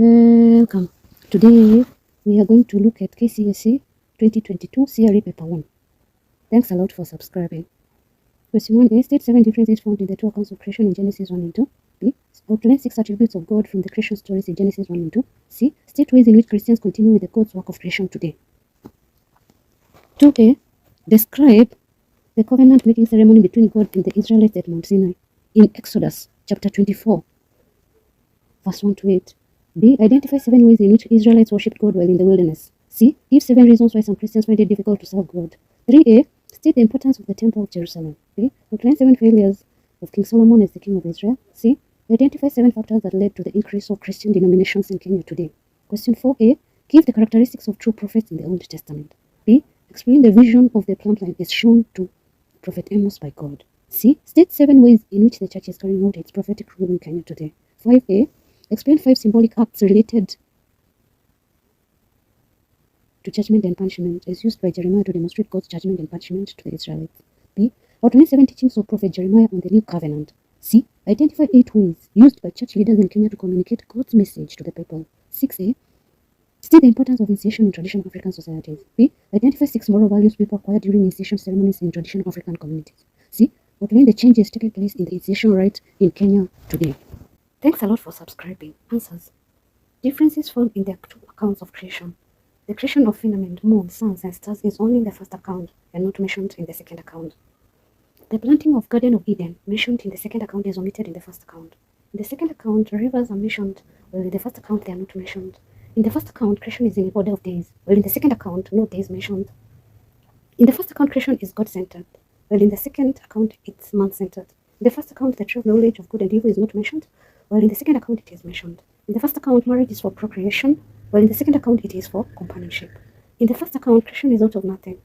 Welcome. Today we are going to look at KCSE 2022 CRE Paper 1. Thanks a lot for subscribing. Question 1a. State 7 differences found in the two accounts of creation in Genesis 1 and 2. B. Outline 6 attributes of God from the creation stories in Genesis 1 and 2. C. State ways in which Christians continue with the God's work of creation today. 2a. Describe the covenant making ceremony between God and the Israelites at Mount Sinai in Exodus chapter 24, verse 1 to 8. B. Identify 7 ways in which Israelites worshipped God while in the wilderness. C. Give 7 reasons why some Christians find it difficult to serve God. 3a. State the importance of the Temple of Jerusalem. B. Outline 7 failures of King Solomon as the King of Israel. C. Identify 7 factors that led to the increase of Christian denominations in Kenya today. Question 4a. Give the characteristics of true prophets in the Old Testament. B. Explain the vision of the plant line as shown to Prophet Amos by God. C. State 7 ways in which the church is carrying out its prophetic role in Kenya today. 5a. Explain 5 symbolic acts related to judgment and punishment as used by Jeremiah to demonstrate God's judgment and punishment to the Israelites. B. Outline 7 teachings of Prophet Jeremiah on the New Covenant. C. Identify 8 ways used by church leaders in Kenya to communicate God's message to the people. 6a. State the importance of initiation in traditional African societies. B. Identify 6 moral values people acquire during initiation ceremonies in traditional African communities. C. Outline the changes taking place in the initiation rite in Kenya today. Thanks a lot for subscribing. Answers. Differences found in the two accounts of creation. The creation of firmament, moon, suns, and stars is only in the first account and not mentioned in the second account. The planting of Garden of Eden, mentioned in the second account, is omitted in the first account. In the second account, rivers are mentioned, while in the first account they are not mentioned. In the first account, creation is in order of days, while in the second account, no days mentioned. In the first account, creation is God-centered, while in the second account, it's man-centered. In the first account, the true knowledge of good and evil is not mentioned, while in the second account it is mentioned. In the first account, marriage is for procreation, while in the second account it is for companionship. In the first account, creation is out of nothing,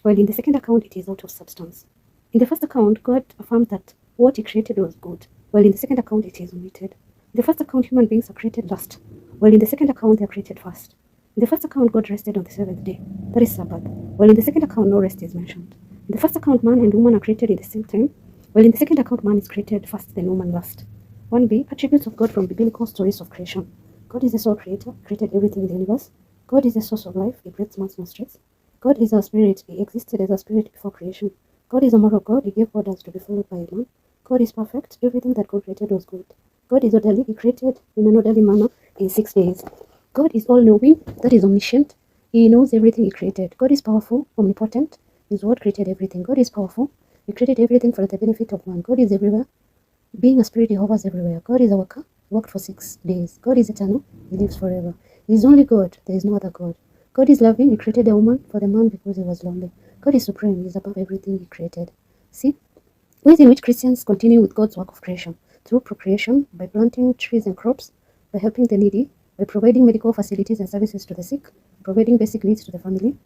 while in the second account it is out of substance. In the first account, God affirms that what he created was good, while in the second account it is omitted. In the first account, human beings are created last, while in the second account they are created first. In the first account, God rested on the 7th day, that is Sabbath, while in the second account no rest is mentioned. In the first account, man and woman are created at the same time, while in the second account man is created first, then woman last. 1b. Attributes of God from biblical stories of creation. God is the sole creator, created everything in the universe. God is the source of life, he breathes man's nostrils. God is our spirit, he existed as a spirit before creation. God is a moral God, he gave orders to be followed by man. God is perfect, everything that God created was good. God is orderly, he created in an orderly manner in 6 days. God is all-knowing, that is omniscient, he knows everything he created. God is powerful, omnipotent, his word created everything. God is powerful, he created everything for the benefit of man. God is everywhere, being a spirit, he hovers everywhere. God is a worker, he worked for 6 days. God is eternal, he lives forever. He is only God, there is no other God. God is loving, he created a woman for the man because he was lonely. God is supreme, he is above everything he created. See? Ways in which Christians continue with God's work of creation. Through procreation, by planting trees and crops, by helping the needy, by providing medical facilities and services to the sick, providing basic needs to the family,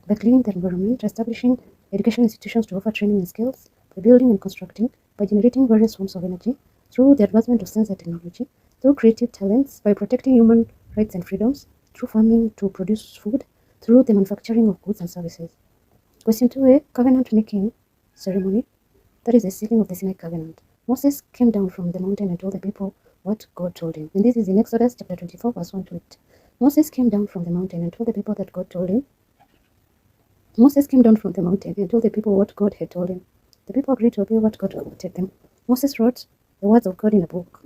by cleaning the environment, establishing education institutions to offer training and skills, by building and constructing, by generating various forms of energy, through the advancement of science and technology, through creative talents, by protecting human rights and freedoms, through farming to produce food, through the manufacturing of goods and services. Question 2a. Covenant making ceremony. That is the sealing of the Sinai covenant. Moses came down from the mountain and told the people what God told him. And this is in Exodus chapter 24, verse 1 to 8. Moses came down from the mountain and told the people that God told him. Moses came down from the mountain and told the people what God had told him. The people agreed to obey what God commanded them. Moses wrote the words of God in a book.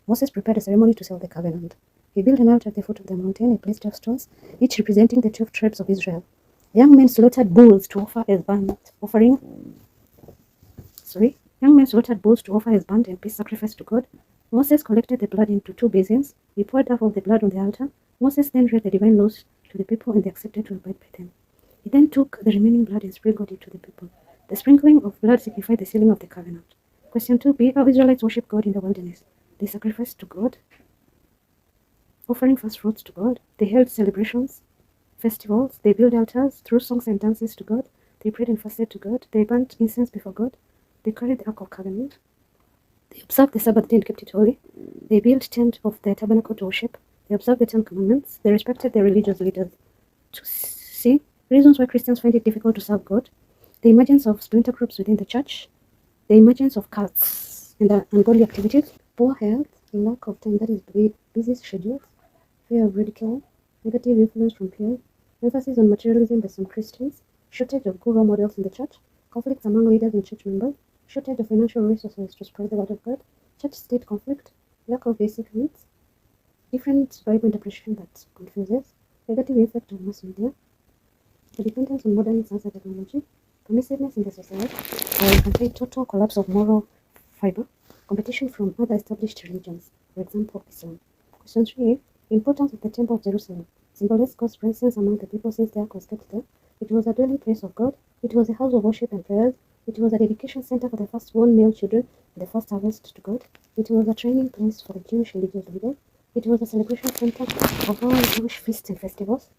Moses prepared a ceremony to seal the covenant. He built an altar at the foot of the mountain and placed 12 stones, each representing the 12 tribes of Israel. Young men slaughtered bulls to offer as burnt offering. Young men slaughtered bulls to offer as burnt and peace sacrifice to God. Moses collected the blood into 2 basins. He poured half of the blood on the altar. Moses then read the divine laws to the people and they accepted to abide by them. He then took the remaining blood and sprinkled it to the people. The sprinkling of blood signified the sealing of the covenant. Question 2b. How Israelites worship God in the wilderness. They sacrificed to God, offering first fruits to God. They held celebrations, festivals. They built altars through songs and dances to God. They prayed and fasted to God. They burnt incense before God. They carried the Ark of Covenant. They observed the Sabbath day and kept it holy. They built tent of the tabernacle to worship. They observed the 10 commandments. They respected their religious leaders. To see reasons why Christians find it difficult to serve God. The emergence of splinter groups within the church. The emergence of cults and ungodly activities. Poor health, lack of time, that is busy schedules. fear of ridicule, negative influence from peers, emphasis on materialism by some Christians, shortage of good role models in the church, conflicts among leaders and church members, shortage of financial resources to spread the word of God, church-state conflict, lack of basic needs, different Bible interpretation that confuses, negative effect on mass media, the dependence on modern science and technology, permissiveness in the society, or you can say total collapse of moral fiber, competition from other established religions, for example, Islam. Question 3. Importance of the Temple of Jerusalem. Symbolized God's presence among the people since the ark was kept there. It was a dwelling place of God. It was a house of worship and prayers. It was a dedication center for the firstborn male children and the first harvest to God. It was a training place for the Jewish religious leaders. It was a celebration center of all Jewish feasts and festivals.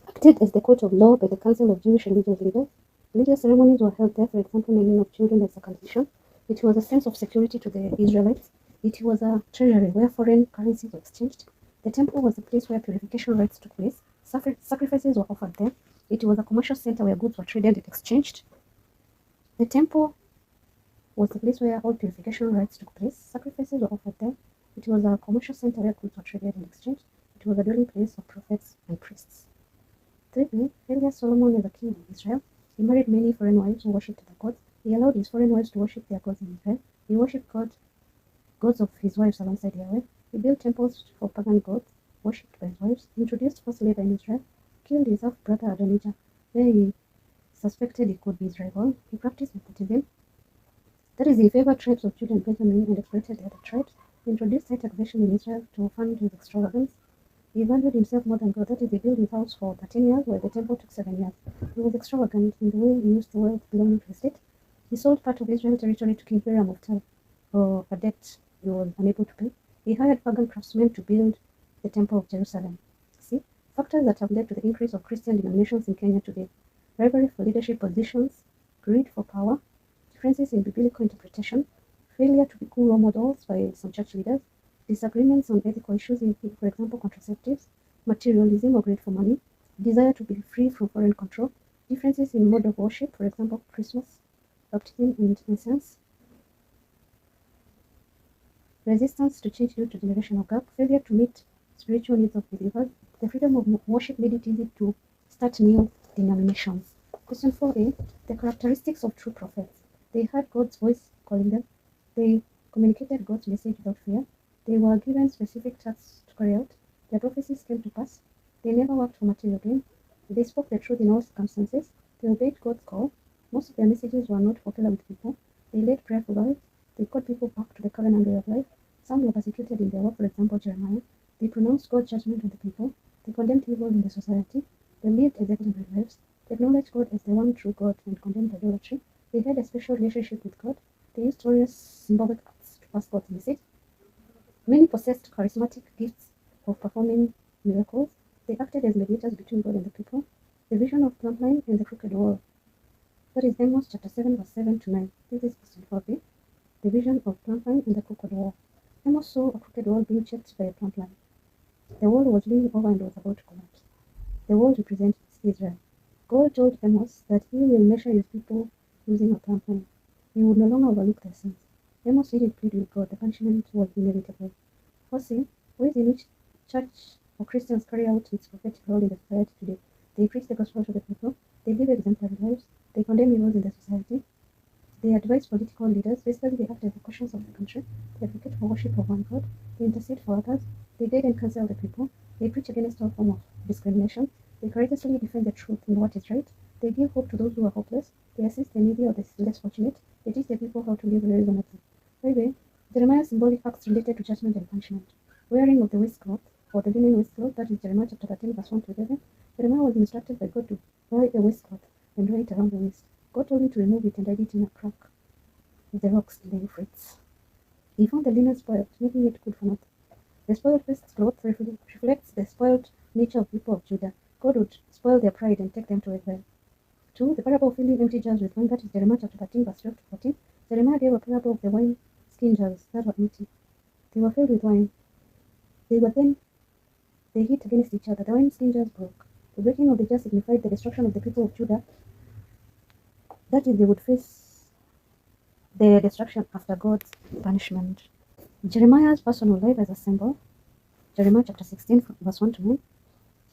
Acted as the court of law by the Council of Jewish religious leaders. Religious ceremonies were held there, for example, naming of children and circumcision. It was a sense of security to the Israelites. It was a treasury where foreign currencies were exchanged. The temple was a place where purification rites took place. Sacrifices were offered there. It was a commercial center where goods were traded and exchanged. The temple was the place where all purification rites took place. Sacrifices were offered there. It was a commercial center where goods were traded and exchanged. It was a dwelling place of prophets and priests. Thirdly, failure Solomon as a king of Israel. He married many foreign wives who worshipped the gods. He allowed his foreign wives to worship their gods in Israel. He worshipped gods of his wives alongside Yahweh. He built temples for pagan gods worshipped by his wives. He introduced forced labor in Israel. Killed his half-brother Adonijah, where he suspected he could be Israel. He practiced nepotism. That is, he favored tribes of Judah and Benjamin and exploited the other tribes. He introduced high taxation in Israel to fund his extravagance. He valued himself more than God. That is, he built his house for 13 years, while the temple took 7 years. He was extravagant in the way he used the wealth belonging to the state. He sold part of Israel territory to King Hiram of Tyre for a debt he was unable to pay. He hired pagan craftsmen to build the Temple of Jerusalem. See, factors that have led to the increase of Christian denominations in Kenya today: rivalry for leadership positions, greed for power, differences in biblical interpretation, failure to be cool role models by some church leaders, disagreements on ethical issues, for example, contraceptives, materialism or greed for money, desire to be free from foreign control, differences in mode of worship, for example, Christmas, baptism, and incense, resistance to change due to generational gap, failure to meet spiritual needs of believers. The freedom of worship made it easy to start new denominations. Question 4a. The characteristics of true prophets. They heard God's voice calling them. They communicated God's message without fear. They were given specific tasks to carry out. Their prophecies came to pass. They never worked for material gain. They spoke the truth in all circumstances. They obeyed God's call. Most of their messages were not popular with people. They led prayerful lives. They called people back to the covenant way of life. Some were persecuted in their work, for example, Jeremiah. They pronounced God's judgment on the people. They condemned evil in the society. They lived exemplary lives. They acknowledged God as the one true God and condemned idolatry. They had a special relationship with God. They used various symbolic acts to pass God's message. Many possessed charismatic gifts of performing miracles. They acted as mediators between God and the people. The vision of Plumline and the crooked wall. That is Amos chapter 7, verse 7 to 9. This is question 4b. The vision of Plumline and the crooked wall. Amos saw a crooked wall being checked by a plumline. The wall was leaning over and was about to collapse. The wall represents Israel. God told Amos that he will measure his people using a plumline. He would no longer overlook their sins. Amos didn't plead with God. The punishment was inevitable. Firstly, ways in which church or Christians carry out its prophetic role in the society today. They preach the gospel to the people. They live exemplary lives. They condemn evils in the society. They advise political leaders. Basically, they act as the conscience of the country. They advocate for worship of one God. They intercede for others. They guide and counsel the people. They preach against all form of discrimination. They courageously defend the truth and what is right. They give hope to those who are hopeless. They assist the needy or the less fortunate. They teach the people how to live reasonably. By the way, Jeremiah's symbolic acts related to judgment and punishment. Wearing of the waistcloth, or the linen waistcloth, that is Jeremiah chapter 13, verse 1 to 11. Jeremiah was instructed by God to buy a waistcloth and wear it around the waist. God told him to remove it and hide it in a crack with the rocks laying fruits. He found the linen spoiled, making it good for nothing. The spoiled waistcloth reflects the spoiled nature of people of Judah. God would spoil their pride and take them to exile. 2. The parable of filling empty jars with wine, that is Jeremiah chapter 13, verse 12 to 14. Jeremiah gave a parable of the wine skin jars that were empty. They were filled with wine. They hit against each other. The wine skin jars broke. The breaking of the jars signified the destruction of the people of Judah. That is, they would face their destruction after God's punishment. Jeremiah's personal life as a symbol. Jeremiah chapter 16, verse 1 to 9.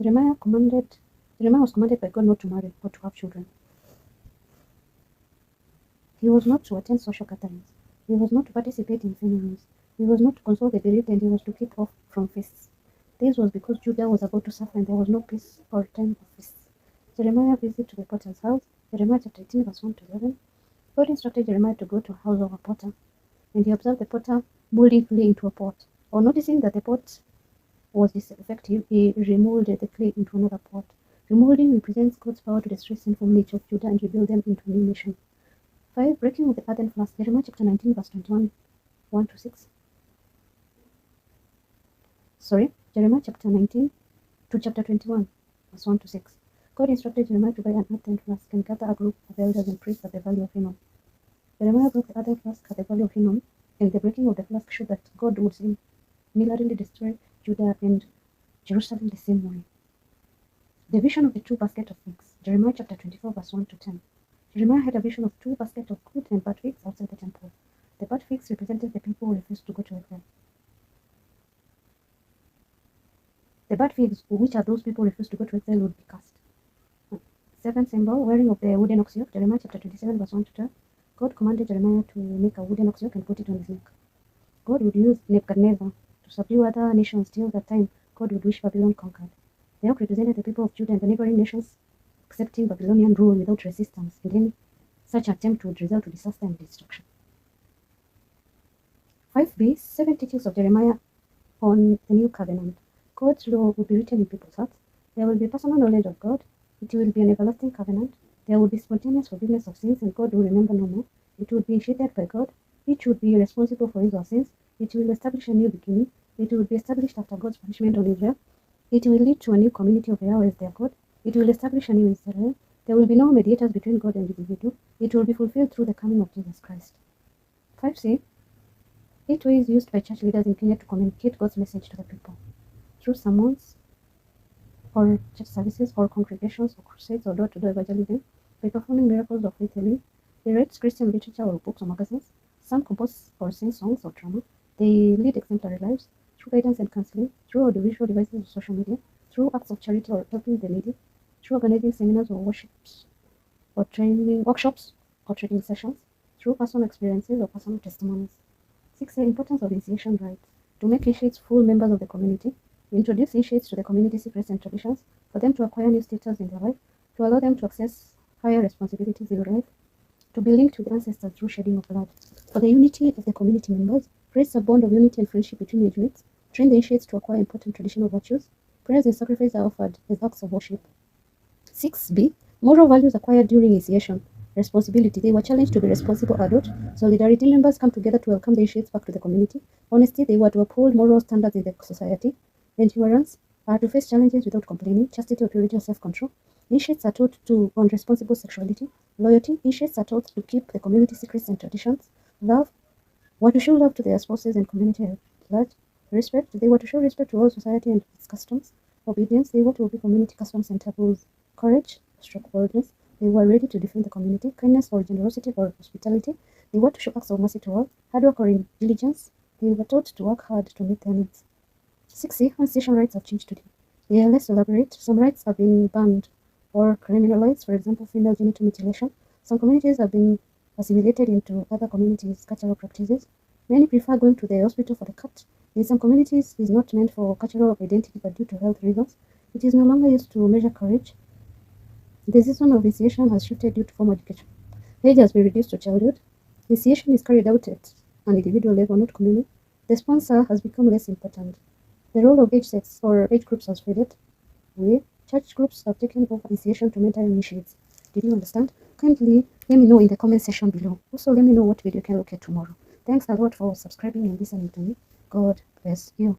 Jeremiah was commanded by God not to marry or to have children. He was not to attend social gatherings. He was not to participate in funerals. He was not to console the bereaved, and he was to keep off from feasts. This was because Judah was about to suffer and there was no peace or time of feasts. Jeremiah visited the potter's house. Jeremiah chapter 18, verse 1 to 11. God instructed Jeremiah to go to a house of a potter, and he observed the potter molding clay into a pot. On noticing that the pot was defective, he remolded the clay into another pot. Remolding represents God's power to destroy sinful nature of Judah and rebuild them into a new nation. 5. Breaking of the earthen flask. Jeremiah chapter 19, verse 21, 1 to 6. Jeremiah chapter 19 to chapter 21, verse 1 to 6. God instructed Jeremiah to buy an earthen flask and gather a group of elders and priests at the valley of Hinnom. Jeremiah broke the earthen flask at the valley of Hinnom, and the breaking of the flask showed that God would similarly destroy Judah and Jerusalem the same way. The vision of the two baskets of figs. Jeremiah chapter 24, verse 1 to 10. Jeremiah had a vision of two baskets of good and bad figs outside the temple. The bad figs represented the people who refused to go to exile. The bad figs, which are those people who refused to go to exile, would be cast. 7th symbol, wearing of the wooden ox yoke. Jeremiah chapter 27, verse 1 to 12. God commanded Jeremiah to make a wooden ox yoke and put it on his neck. God would use Nebuchadnezzar to subdue other nations till that time God would wish Babylon conquered. The yoke represented the people of Judah and the neighboring nations accepting Babylonian rule without resistance, and any such attempt would result to disaster and destruction. 5b. 7 teachings of Jeremiah on the new covenant. God's law will be written in people's hearts. There will be personal knowledge of God. It will be an everlasting covenant. There will be spontaneous forgiveness of sins, and God will remember no more. It will be initiated by God. Each would be responsible for his or sins. It will establish a new beginning. It will be established after God's punishment on Israel. It will lead to a new community of Yahweh as their God. It will establish a new Israel. There will be no mediators between God and the individual. It will be fulfilled through the coming of Jesus Christ. 5c. 8 ways used by church leaders in Kenya to communicate God's message to the people. Through sermons, or church services, or congregations, or crusades, or door-to-door evangelism, by performing miracles of faith healing. They write Christian literature or books or magazines. Some compose or sing songs or drama. They lead exemplary lives through guidance and counseling, through audiovisual devices or social media, through acts of charity or helping the needy, through organizing seminars or workshops or training sessions, through personal experiences or personal testimonies. 6. The importance of initiation rites. To make initiates full members of the community. Introduce initiates to the community secrets and traditions, for them to acquire new status in their life, to allow them to access higher responsibilities in life, to be linked with ancestors through shedding of blood. For the unity of the community members, creates a bond of unity and friendship between age mates, train the initiates to acquire important traditional virtues. Prayers and sacrifices are offered as acts of worship. 6b. Moral values acquired during initiation. Responsibility. They were challenged to be responsible adults. Solidarity. Members come together to welcome the initiates back to the community. Honesty. They were to uphold moral standards in the society. Endurance. Are to face challenges without complaining. Chastity or purity or self-control. Initiates are taught on responsible sexuality. Loyalty. Initiates are taught to keep the community secrets and traditions. Love. Were to show love to their spouses and community at large. Respect. They were to show respect to all society and its customs. Obedience. They were to obey community customs and taboos. Courage. Boldness. They were ready to defend the community. Kindness or generosity or hospitality. They were to show acts of mercy to all. Hard work or diligence. They were taught to work hard to meet their needs. 6c. Constitution rights have changed today. They are less elaborate. Some rights have been banned or criminalized, for example, female genital mutilation. Some communities have been assimilated into other communities' cultural practices. Many prefer going to the hospital for the cut. In some communities, it is not meant for cultural identity but due to health reasons. It is no longer used to measure courage. The season of initiation has shifted due to formal education. Age has been reduced to childhood. Initiation is carried out at an individual level, not communal. The sponsor has become less important. The role of age sets or age groups has faded away. Church groups have taken over initiation to mentor initiates. Did you understand? Kindly let me know in the comment section below. Also, let me know what video you can look at tomorrow. Thanks a lot for subscribing and listening to me. God bless you.